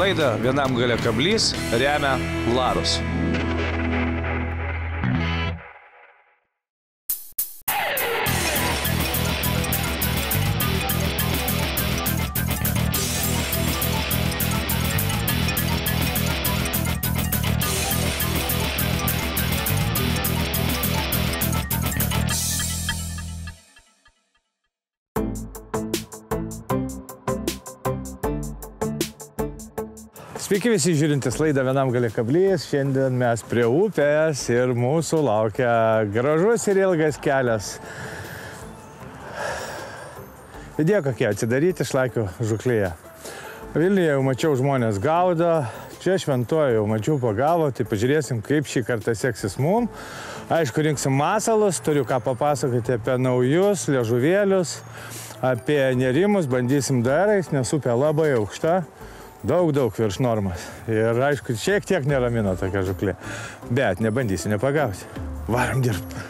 Laidą Vienam gale kablys remia Larus. Sveiki visi žiūrintis laidą Vienam gale kablys. Šiandien mes prie upės ir mūsų laukia gražus ir ilgas kelias. Idėja kokia atsidaryti šlakių žuklėje. Vilniuje jau mačiau žmonės gaudo, čia Šventoje jau mačiau pagavo, tai pažiūrėsim, kaip šį kartą seksis mum. Aišku, rinksim masalus, turiu ką papasakoti apie naujus liežuvėlius, apie nerimus, bandysim darais, nes upė labai aukšta. Daug virš normas. Ir aišku, šiek tiek neramina tokia žuklė. Bet nebandysiu nepagauti. Varom dirbti.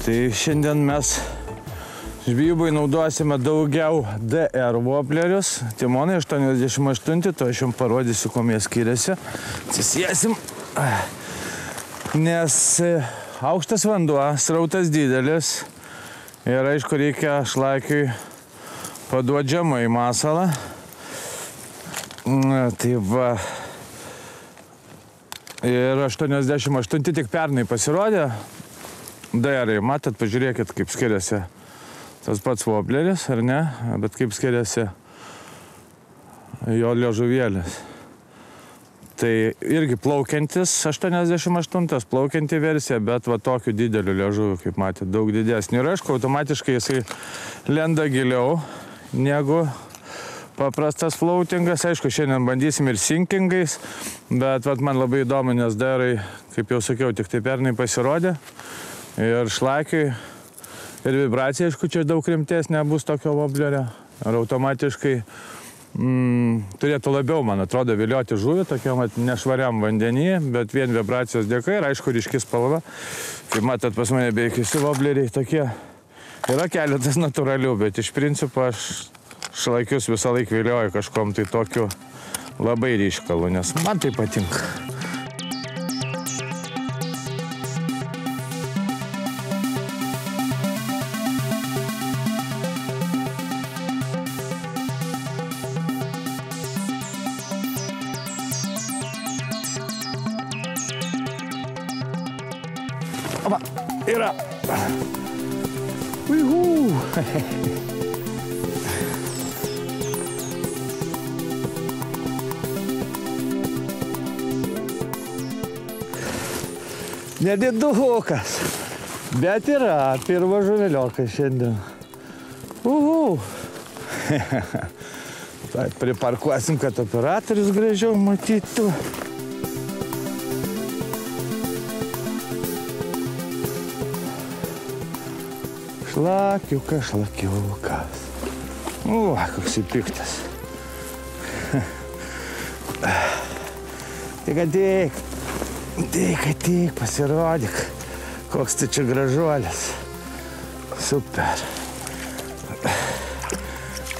Tai šiandien mes žvejybai naudosime daugiau DR woblerius. Timonai 88, to aš jums parodysiu, kuo jie skiriasi. Atsisėsim, nes aukštas vanduo, srautas didelis ir aišku reikia šlakiui paduoti žemai masalą. Tai va. Ir 88 tik pernai pasirodė. DR-ai, matot, pažiūrėkit, kaip skiriasi tas pats wobleris, ar ne? Bet kaip skiriasi jo liežuvėlis. Tai irgi plaukiantis 88, plaukianti versija, bet va tokiu dideliu liežuviu, kaip matėt, daug didesnį. Ir aišku, automatiškai jisai lenda giliau negu paprastas flautingas. Aišku, šiandien bandysim ir sinkingais, bet vat, man labai įdomu, nes DR-ai, kaip jau sakiau, tik tai pernai pasirodė. Ir šlakiui, ir vibracija, aišku, čia daug rimtesnė bus tokio woblerio. Ir automatiškai turėtų labiau, man atrodo, vilioti žuvį tokiam nešvariam vandenyje, bet vien vibracijos dėka ir, aišku, ryški spalva. Kaip matot, pas mane beveik visi wobleriai tokie. Yra keletas natūralių, bet iš principo aš šlakius visą laiką vilioju kažkom tai tokiu labai ryškalu, nes man tai patinka. Opa, yra. Uihu. Nedidukas, bet yra pirmas žuveliokas šiandien. Uhu. Tai priparkuosim, kad operatorius gražiau matytų. Šlakiukas, šlakiukas. Koks įpiktas. Tik, pasirodyk. Koks tai čia gražuolis. Super.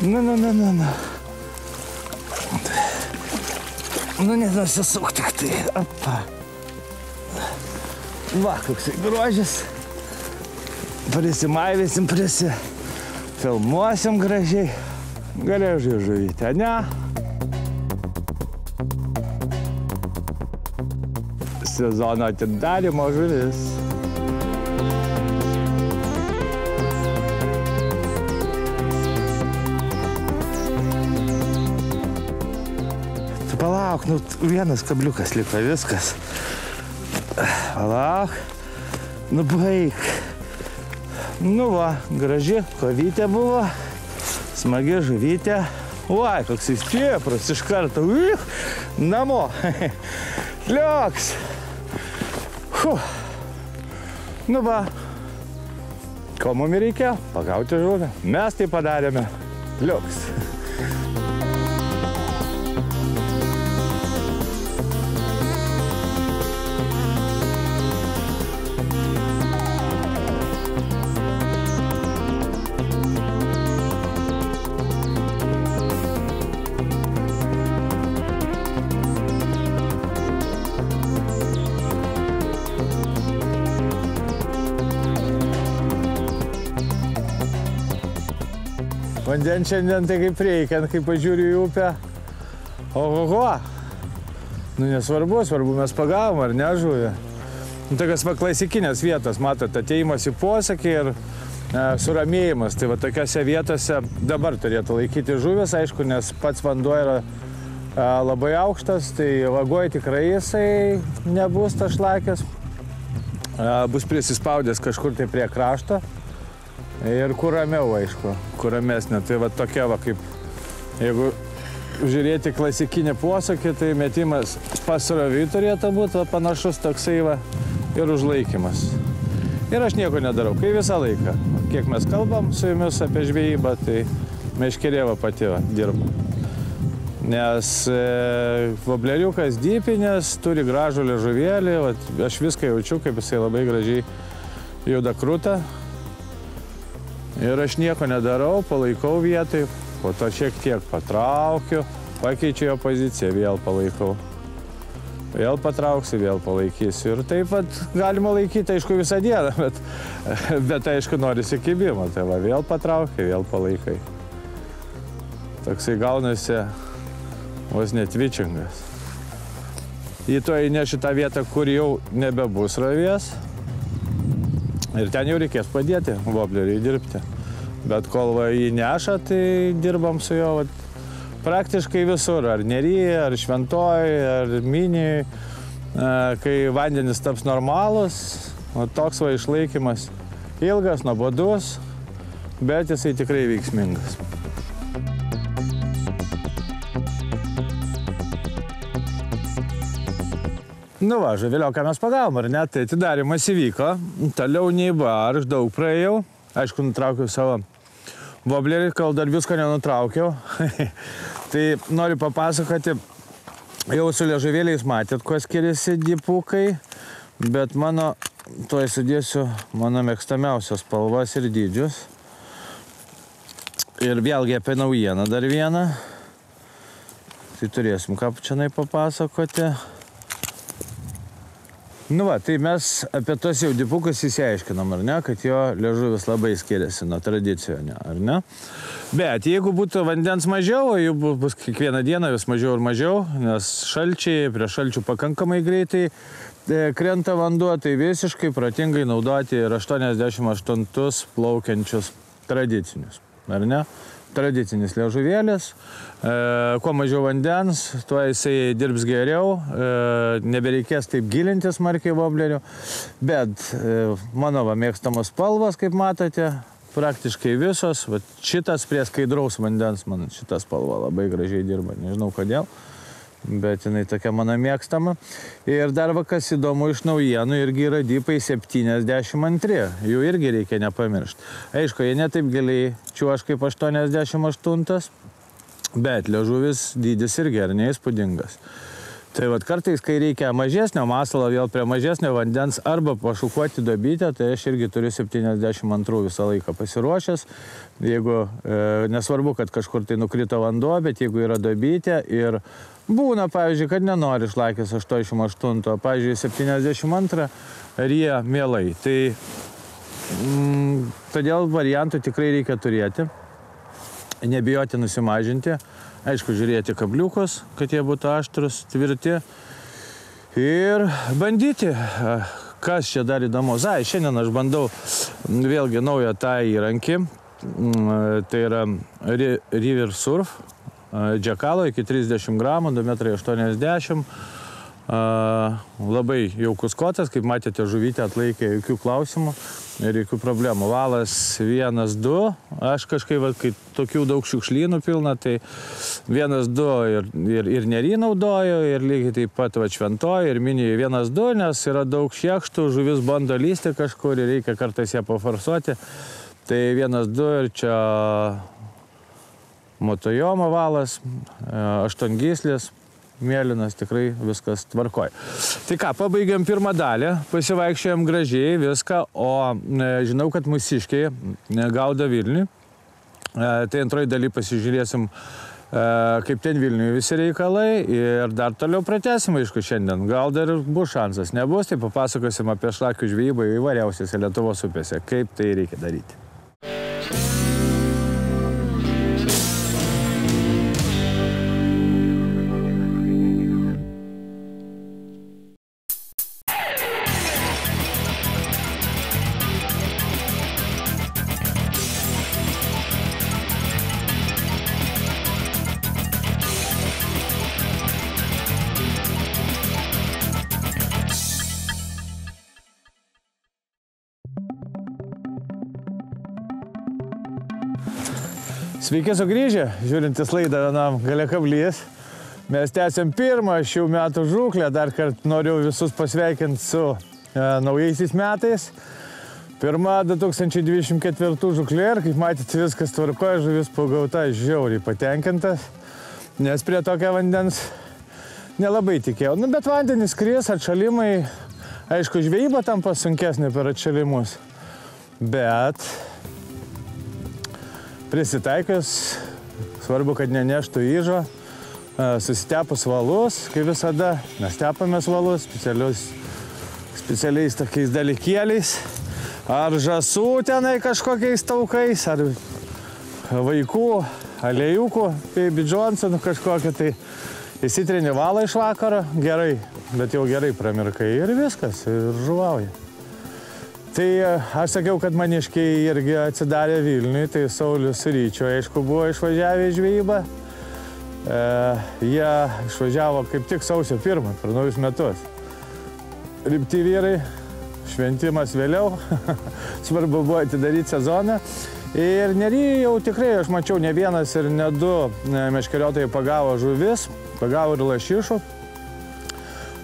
Nu. Nu, nenusisuk tik tai. Apa. Va, koks grožis. Prisimaivysim, filmuosim gražiai. Galėjau žuvytę, ne? Sezono atidarymo žuvis. Nu, vienas kabliukas liko, viskas. Palauk. Nu, baig. Nu va, graži kovytė buvo. Smagi žuvytė. Uai, koks jis stiprus iš karto. Namo. Liuks. Nu va. Ko mums reikia? Pagauti žuvį. Mes tai padarėme. Liuks. Vandien šiandien tai kaip reikia, kai pažiūriu į upę. Ohoho. Nu nesvarbu, svarbu mes pagavom, ar ne žuvį. Nu tokios va klasikinės vietos, matot, atėjimas į posakį ir suramėjimas. Tai va tokiose vietose dabar turėtų laikyti žuvis, aišku, nes pats vanduo yra labai aukštas, tai vagoje tikrai jisai nebus tas šlakės. Bus prisispaudęs kažkur tai prie krašto. Ir kur ramiau, aišku, kur ramesnė. Tai va tokia va kaip, jeigu žiūrėti klasikinį posakį, tai metimas pasroviui turėtų būti panašus toksai va ir užlaikymas. Ir aš nieko nedarau, kai visą laiką. Kiek mes kalbam su jumis apie žvejybą, tai meškerė va pati va dirba. Nes vobleriukas dypinės, turi gražų liežuvėlį, va, aš viską jaučiu, kaip jisai labai gražiai juda krūtą. Ir aš nieko nedarau, palaikau vietoj, po to šiek tiek patraukiu, pakeičiu jo poziciją, vėl palaikau. Vėl patrauksiu, vėl palaikysiu. Ir taip pat galima laikyti, aišku, visą dieną, bet aišku, norisi kibimo. Tai va, vėl patraukiu, vėl palaikai. Toksai gaunasi vos netvičingas. Į to įnešiu tą vietą, kur jau nebebus ravės. Ir ten jau reikės padėti vobleriui dirbti. Bet kol va jį neša, tai dirbam su jo praktiškai visur. Ar Neryje, ar Šventoje, ar Minijoj. Kai vandenis taps normalus, toks va išlaikymas ilgas, nuobodus, bet jisai tikrai veiksmingas. Nu va, žuvilioką mes pagavom, ar ne? Tai atidarimas įvyko. Toliau nei aš daug praėjau. Aišku, nutraukiau savo voblerį, kol dar visko nenutraukiau. Tai noriu papasakoti, jau su liežuvėliais matėt, kuo skiriasi dipukai, bet tuoj sudėsiu mano mėgstamiausios spalvas ir dydžius. Ir vėlgi apie naujieną dar vieną. Tai turėsim ką čia papasakoti. Nu va, tai mes apie tos jau dipukus įsiaiškinom, ar ne, kad jo liežuvis labai skiriasi nuo tradicijų, ar ne? Bet jeigu būtų vandens mažiau, jų bus kiekvieną dieną vis mažiau ir mažiau, nes šalčiai, prie šalčių pakankamai greitai krenta vanduo, tai visiškai protingai naudoti ir 88 plaukiančius tradicinius, ar ne? Tradicinis liežuvėlis, kuo mažiau vandens, tuo jisai dirbs geriau, nebereikės taip gilintis smarkiai voblerių, bet mano mėgstamos spalvos, kaip matote, praktiškai visos, šitas prie skaidraus vandens, man šita spalva labai gražiai dirba, nežinau kodėl, bet jinai tokia mano mėgstama. Ir dar kas įdomu iš naujienų, irgi yra dipai 72, jų irgi reikia nepamiršti. Aišku, jie netaip giliai čiuoš kaip 88, bet liežuvis dydis irgi ar neįspūdingas. Tai kartais, kai reikia mažesnio masalo, vėl prie mažesnio vandens arba pašukuoti duobytę, tai aš irgi turiu 72 visą laiką pasiruošęs. Jeigu, nesvarbu, kad kažkur tai nukrito vanduo, bet jeigu yra duobytė ir būna, pavyzdžiui, kad nenori šlakės 88, pavyzdžiui, 72, ir jie mielai. Tai todėl variantų tikrai reikia turėti, nebijoti nusimažinti. Aišku, žiūrėti kabliukus, kad jie būtų aštrus, tvirti. Ir bandyti. Kas čia dar įdomus? Šiandien aš bandau vėlgi naują tą įrankį. Tai yra River Surf džekalo iki 30 gramų, 2,80 m. Labai jaukus kotas, kaip matėte, žuvytė atlaikė jokių klausimų ir jokių problemų. Valas 1-2, aš kažkaip, kai tokių daug šiukšlynų pilna, tai 1-2 ir nerį naudoju, ir lygiai taip pat šventoji, ir mini 1-2, nes yra daug šiekštų, žuvis bando lysti kažkur ir reikia kartais ją pafarsuoti. Tai 1-2 ir čia motojomo valas, 8 gyslis. Mėlynas, tikrai viskas tvarkoj. Tai ką, pabaigiam pirmą dalį, pasivaikščiojom gražiai viską, o žinau, kad mūsiškiai gaudo Vilniui. Tai antroji daly pasižiūrėsim, kaip ten Vilniui visi reikalai ir dar toliau pratęsim, aišku, šiandien. Gal dar bus šansas, nebus, tai papasakosim apie šlakių žvejybą įvairiausiose Lietuvos upėse, kaip tai reikia daryti. Sveiki sugrįžę, žiūrintis laidą Vienam gale kablys. Mes tęsiam pirmą šių metų žūklę. Dar kartą noriu visus pasveikinti su naujaisiais metais. Pirma 2024 žūklė ir, kaip matėte, viskas tvarkoja, žuvis pagauta, žiauriai patenkintas. Nes prie tokio vandens nelabai tikėjau. Nu, bet vandenis kris, atšalimai. Aišku, žvejyba tampa sunkesnė per atšalimus. Bet prisitaikius, svarbu, kad neneštų įžo, susitepus valus, kaip visada, mes tepamės valus specialiais tokiais dalykėliais, ar žąsų tenai kažkokiais taukais, ar vaikų, alėjukų, Baby Johnson kažkokio, tai įsitrini valą iš vakaro, gerai, bet jau gerai pramirkai ir viskas, ir žuvauja. Tai aš sakiau, kad maniškiai irgi atsidarė Vilniui, tai Saulius Ryčio, aišku, buvo išvažiavę į žvejybą. Jie išvažiavo kaip tik sausio 1 per naujus metus. Rimti vyrai, šventimas vėliau, svarbu buvo atidaryti sezoną. Ir Nery jau tikrai, aš mačiau, ne vienas ir ne du meškeriotojai pagavo žuvis, pagavo ir lašišų.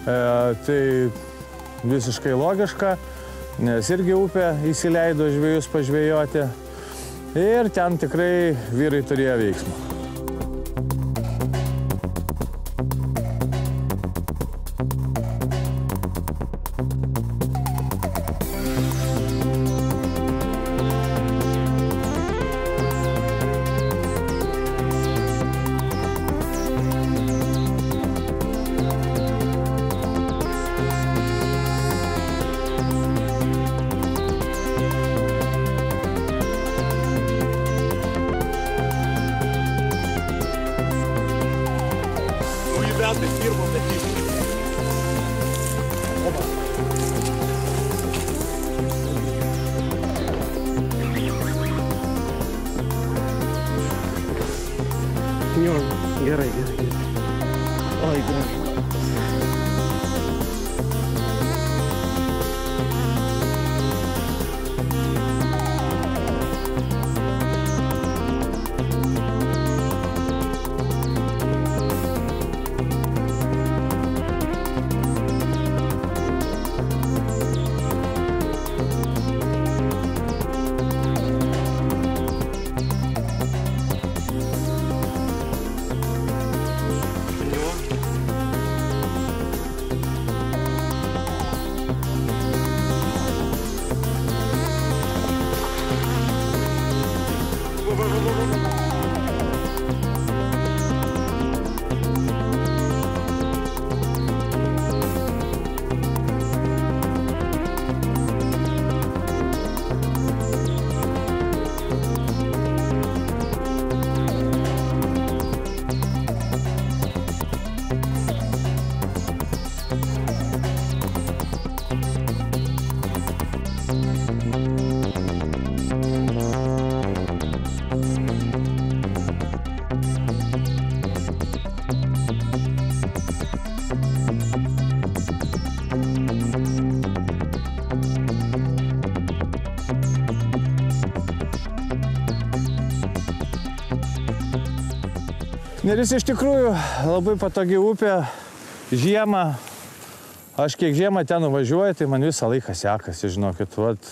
Tai visiškai logiška. Nes irgi upė įsileido žvejus pažvejoti ir ten tikrai vyrai turėjo veiksmą. Gerai. Oi, gerai. Neris iš tikrųjų labai patogi upė. Žiemą, aš kiek žiemą ten nuvažiuoju, tai man visą laiką sekasi, žinokit. Vat,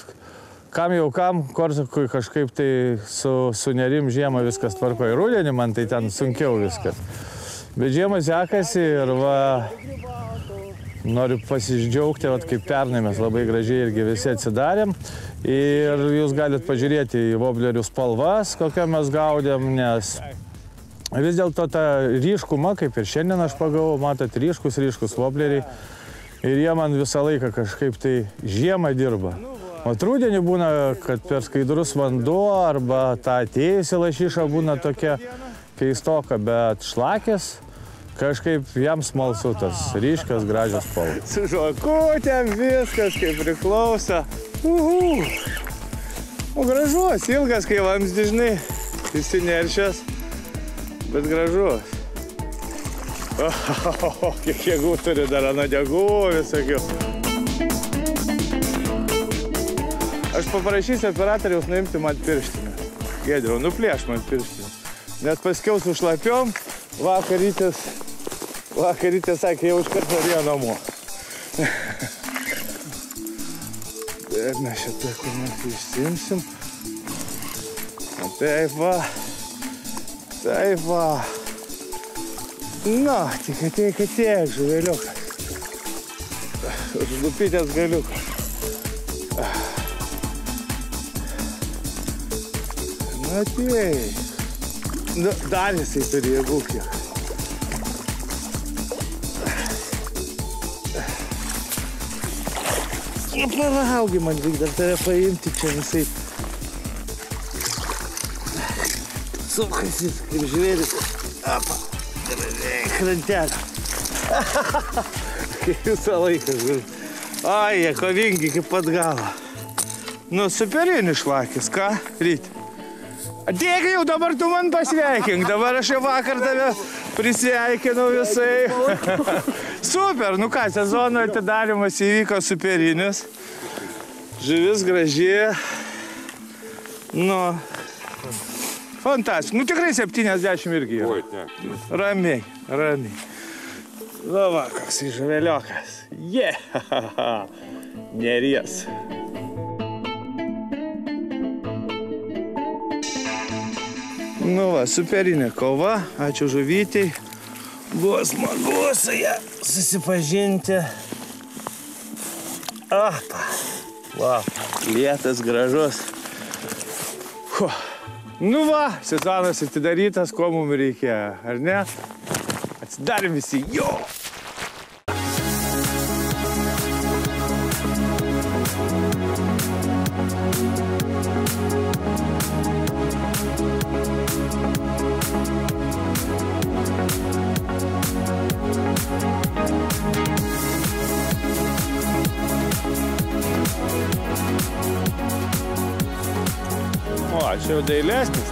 kam jau kam, Korsakui kažkaip tai su Nerim žiemą viskas tvarko. Ir rudenį man tai ten sunkiau viskas. Bet žiemą sekasi ir va, noriu pasidžiaugti, vat, kaip pernai mes labai gražiai irgi visi atsidarėm. Ir jūs galite pažiūrėti į voblerių spalvas, kokią mes gaudėm, nes vis dėlto tą ryškumą, kaip ir šiandien aš pagavau, matot, ryškus vobleriai. Ir jie man visą laiką kažkaip tai žiemą dirba. O rudenį būna, kad per skaidrus vanduo arba ta atėjusi lašiša būna tokia keistoka, bet šlakės kažkaip jam smalsu tas ryškios gražios spalvos. Su žvakutėm viskas kaip priklauso. O gražus, ilgas kai vamzdis, žinai, įsineršęs. Bet gražus. Kiek jėgų turi dar anadegų visokių. Aš paprašysiu operatoriaus nuimti man pirštinę. Giedriau, nuplėš man pirštinę. Net paskiau su šlapiom, vakarytės sakė, jau iškart norėjo namo. Bet mes šitą kur mes išsimsim. Taip va. Taip va. Na, tik ateik, žuveliukas. Užlupytės galiukas. Na, ateik. Dar jisai turi jėgų kiek. Paraugi man reikia dar tave paimti čia visai. Sukasis kaip žvėris. Apa, krantelė. Kaip visą laiką. Ai, jie kovingi kaip pat galo. Nu, superinis šlakis, ką? Ryti. Ateik jau, dabar tu man pasveikink. Dabar aš jau vakar tave prisveikinau visai. Super, nu ką, sezono atidarimas įvyko superinis. Žuvis graži. Nu, fantastika. Nu tikrai 70 irgi yra. Ramiai, ramiai. Nu va, koks žuveliokas. Neries. Nu va, superinė kova. Ačiū žuvytei. Buvo smagu su ją susipažinti. Apa. Va, lietas gražus. Nu va, sezonas atidarytas, ko mums reikia, ar ne? Atsidarėm visi, jo! O, čia jau dailesnis.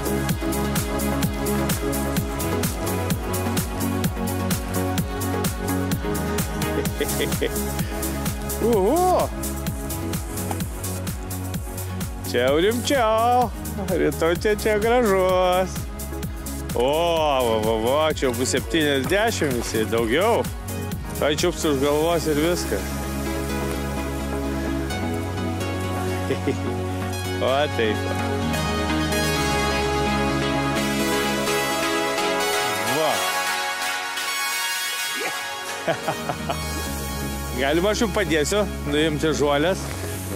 Čia jau rimčiau. Rytoj čia gražus. O, čia jau bus 70 visi, daugiau. Tai čiups už galvos ir viskas. O, taip. Galima aš jums padėsiu nuimti žuolės,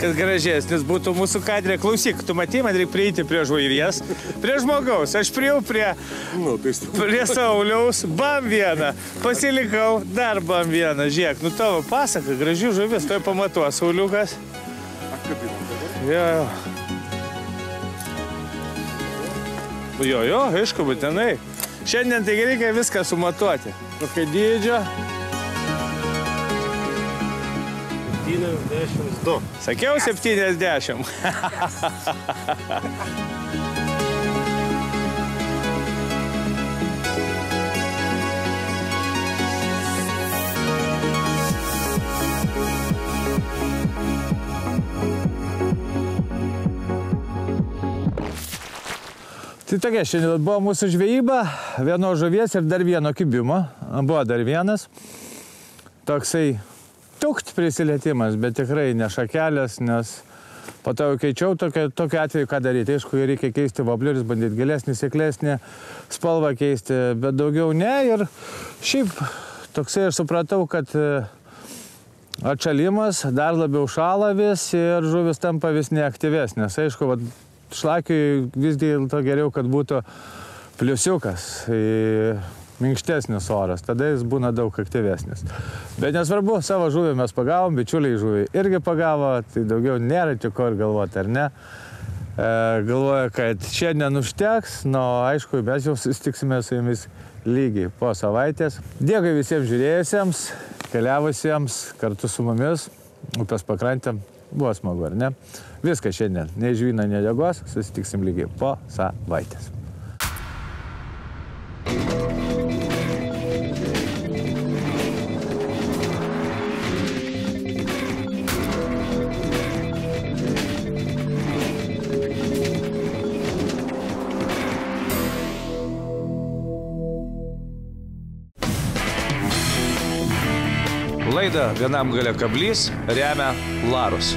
kad gražesnis būtų mūsų kadrė. Klausyk, tu matei, man reikia prieiti prie žvairės, prie žmogaus. Aš priejau prie Sauliaus, bam vieną, pasilikau, dar bam vieną. Žiūrėk, nu tavo pasaka, gražių žuvis, toj pamatuos, Sauliukas. Jo, aišku, būtinai. Šiandien tai reikia viską sumatuoti. Kokia dydžio. 72. Sakiau 70. Tai tokia, šiandien buvo mūsų žvejyba, vienos žuvies ir dar vieno kibimo. Buvo dar vienas. Toksai tukt prisilietimas, bet tikrai ne šakelės, nes po to jau keičiau tokiu atveju, ką daryti. Aišku, reikia keisti voblerius, bandyti gilesnį, seklesnį spalvą keisti, bet daugiau ne. Ir šiaip toksai aš supratau, kad atšalimas dar labiau šąla vis ir žuvis tampa vis neaktyvesnės. Aišku, šlakiui vis dėlto geriau, kad būtų pliusiukas, minkštesnis oras, tada jis būna daug aktyvesnis. Bet nesvarbu, savo žuvį mes pagavom, bičiuliai žuvį irgi pagavo, tai daugiau nėra čia ko ir galvoti, ar ne. Galvoju, kad šiandien užteks, aišku, mes jau susitiksime su jumis lygiai po savaitės. Dėkui visiems žiūrėjusiems, keliavusiems kartu su mumis, upės pakrantėm. Buvo smagu, ar ne? Viską šiandien. Nei žvyno, nei jėgos. Susitiksim lygiai po savaitės. Laidą Vienam gale kablys remia Larus.